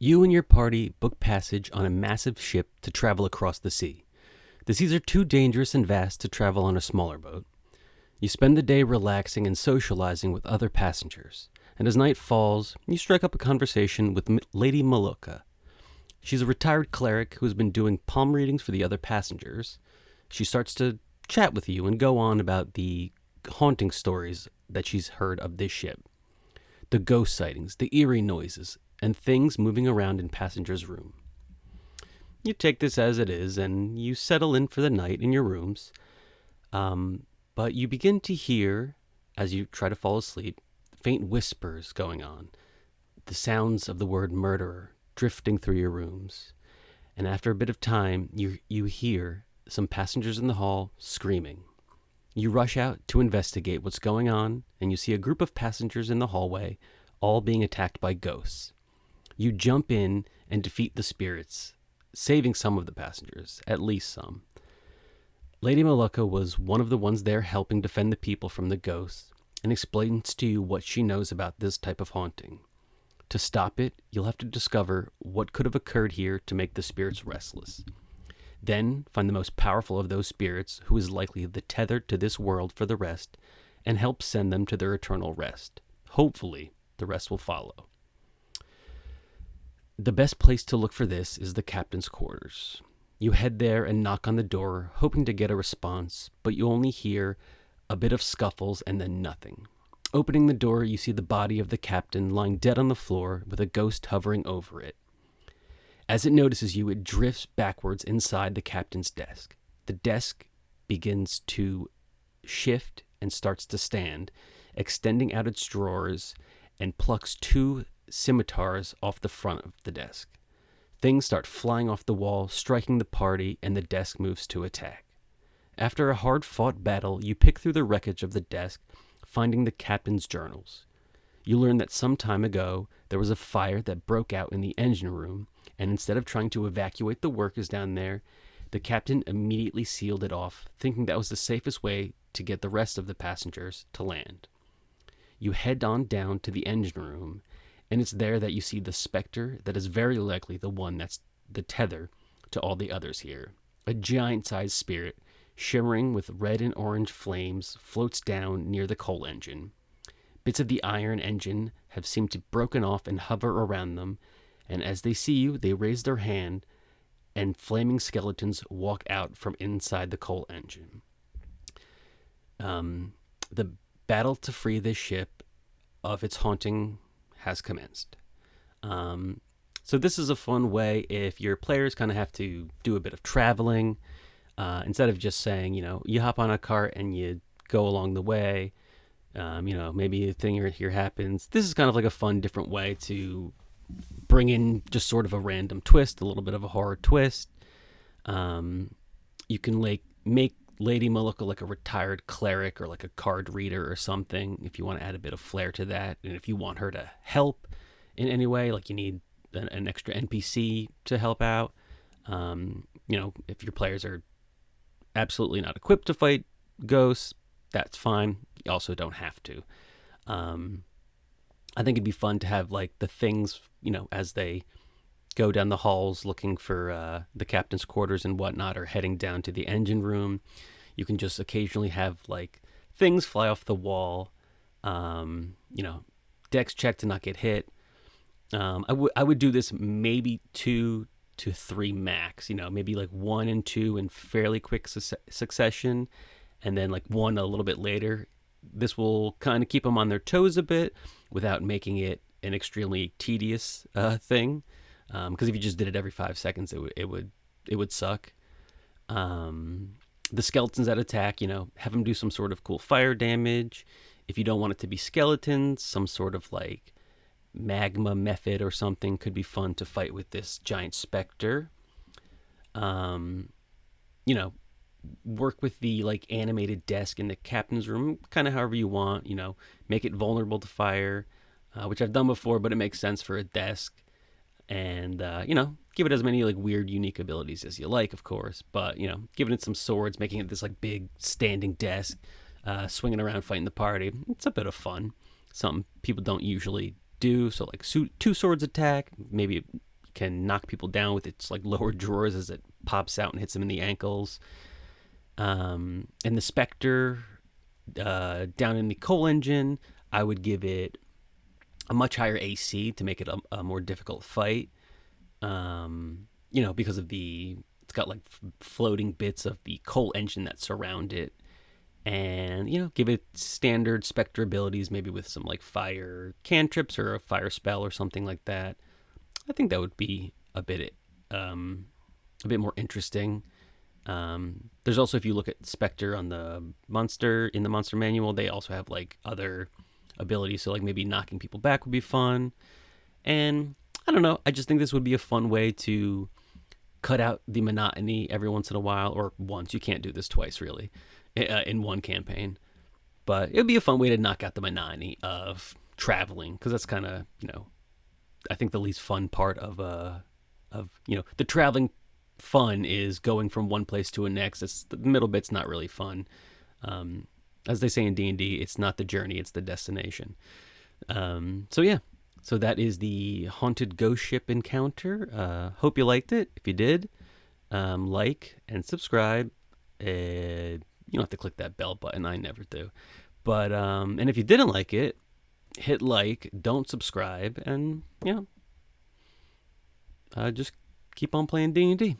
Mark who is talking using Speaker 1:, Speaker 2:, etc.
Speaker 1: You and your party book passage on a massive ship to travel across the sea. The seas are too dangerous and vast to travel on a smaller boat. You spend the day relaxing and socializing with other passengers, and as night falls, you strike up a conversation with Lady Maloka. She's a retired cleric who has been doing palm readings for the other passengers. She starts to chat with you and go on about the haunting stories that she's heard of this ship. The ghost sightings, the eerie noises, and things moving around in passengers' room. You take this as it is, and you settle in for the night in your rooms. But you begin to hear, as you try to fall asleep, faint whispers going on, the sounds of the word murderer drifting through your rooms. And after a bit of time, you hear some passengers in the hall screaming. You rush out to investigate what's going on, and you see a group of passengers in the hallway, all being attacked by ghosts. You jump in and defeat the spirits, saving some of the passengers, at least some. Lady Maloka was one of the ones there helping defend the people from the ghosts, and explains to you what she knows about this type of haunting. To stop it, you'll have to discover what could have occurred here to make the spirits restless. Then find the most powerful of those spirits, who is likely the tethered to this world for the rest, and help send them to their eternal rest. Hopefully, the rest will follow. The best place to look for this is the captain's quarters. You head there and knock on the door, hoping to get a response, but you only hear a bit of scuffles and then nothing. Opening the door, you see the body of the captain lying dead on the floor with a ghost hovering over it. As it notices you, it drifts backwards inside the captain's desk. The desk begins to shift and starts to stand, extending out its drawers, and plucks two scimitars off the front of the desk. Things start flying off the wall, striking the party, and the desk moves to attack. After a hard-fought battle, you pick through the wreckage of the desk, finding the captain's journals. You learn that some time ago, there was a fire that broke out in the engine room, and instead of trying to evacuate the workers down there, the captain immediately sealed it off, thinking that was the safest way to get the rest of the passengers to land. You head on down to the engine room, and it's there that you see the specter that is very likely the one that's the tether to all the others here. A giant-sized spirit, shimmering with red and orange flames, floats down near the coal engine. Bits of the iron engine have seemed to broken off and hover around them, and as they see you, they raise their hand, and flaming skeletons walk out from inside the coal engine. The battle to free this ship of its haunting has commenced. So this is a fun way if your players kind of have to do a bit of traveling. Instead of just saying, you hop on a cart and you go along the way, maybe a thing here happens. This is kind of like a fun, different way to bring in just sort of a random twist, a little bit of a horror twist. You can make Lady Maloka like a retired cleric or like a card reader or something if you want to add a bit of flair to that. And if you want her to help in any way, like you need an extra NPC to help out, if your players are absolutely not equipped to fight ghosts, that's fine. You also don't have to. I think it'd be fun to have like the things, as they go down the halls looking for the captain's quarters and whatnot, or heading down to the engine room. You can just occasionally have like things fly off the wall. Decks check to not get hit. I would do this maybe 2 to 3 max. Maybe like 1 and 2 in fairly quick succession, and then like 1 a little bit later. This will kind of keep them on their toes a bit without making it an extremely tedious thing. Because if you just did it every 5 seconds, it would suck. The skeletons that attack, have them do some sort of cool fire damage. If you don't want it to be skeletons, some sort of like magma method or something could be fun to fight with this giant specter. Work with the like animated desk in the captain's room, kind of however you want. Make it vulnerable to fire, which I've done before, but it makes sense for a desk. And give it as many like weird, unique abilities as you like, of course. But giving it some swords, making it this like big standing desk, swinging around fighting the party. It's a bit of fun. Something people don't usually do. So like 2 swords attack, maybe can knock people down with its like lower drawers as it pops out and hits them in the ankles. And the Spectre, down in the coal engine, I would give it a much higher AC to make it a more difficult fight. Because of it's got like floating bits of the coal engine that surround it. And, give it standard Spectre abilities, maybe with some like fire cantrips or a fire spell or something like that. I think that would be a bit more interesting. There's also, if you look at Spectre in the monster manual, they also have like other abilities. So like maybe knocking people back would be fun. And I don't know. I just think this would be a fun way to cut out the monotony every once in a while, or once. You can't do this twice, really, in one campaign. But it would be a fun way to knock out the monotony of traveling, because that's kind of, I think the least fun part of the traveling fun is going from one place to a next. The middle bit's not really fun. As they say in D&D, it's not the journey, it's the destination. So that is the Haunted Ghost Ship encounter. Hope you liked it. If you did, like and subscribe. You don't have to click that bell button. I never do. But and if you didn't like it, hit like, don't subscribe, and just keep on playing D&D.